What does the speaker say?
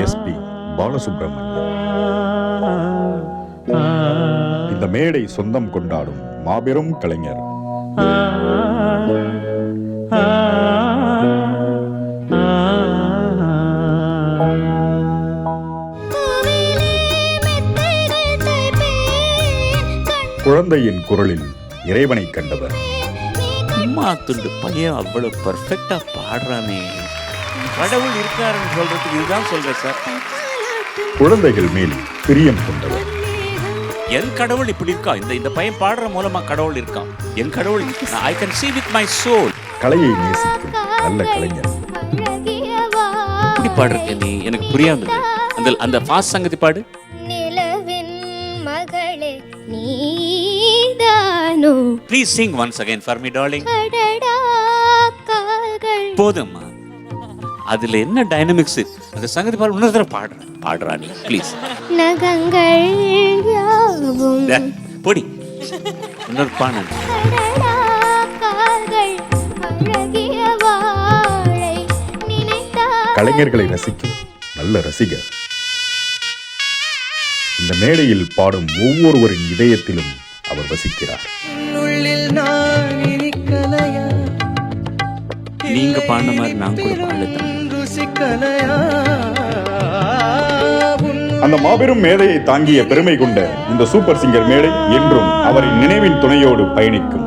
SP Balasubramaniam. இந்த மேடை சொந்தம் கொண்டாடும் மாபெரும் கலைஞர். குழந்தையின் குரலில் இறைவனை கண்டவர். அம்மா துண்டு பையன் அவ்வளவு பர்ஃபெக்டா பாடுறானே, கடவுள் இருக்காருன்னு சொல்றதுக்கு இதுதான் சொல்றேன் சார். குழந்தைகள் மேல் பிரியம் கொண்டவர். என் கடவுள் இப்படி இருக்கா, இந்த பையன் பாடுற மூலமா கடவுள் இருக்கான். என் கடவுள் I can see with my soul. கலையை நேசிக்கும் நல்ல கலைஞர். இப்படி பாடுறீங்க நீ, எனக்கு புரியாது. அந்த அந்த ஃபாஸ்ட் சங்கதி பாடு. நிலவின் மகளே நீதானோ, Please sing once again for me darling. போதும்மா, அதுல என்ன டைனமிக்ஸ் அந்த சங்கதி பாடு. இன்னொரு தடவை பாடுறா நீ ப்ளீஸ். நகங்கள் யாவும் போடி இன்னொரு பாடு. கலைஞர்களை ரசிக்கும் நல்ல ரசிகர். இந்த மேடையில் பாடும் ஒவ்வொருவரின் இதயத்திலும் அவர் வசிக்கிறார். நீங்க பாடின மாதிரி நான் கூட பாடல. அந்த மாபெரும் மேடையை தாங்கிய பெருமை கொண்ட இந்த சூப்பர் சிங்கர் மேடை என்றும் அவரின் நினைவின் துணையோடு பயணிக்கும்.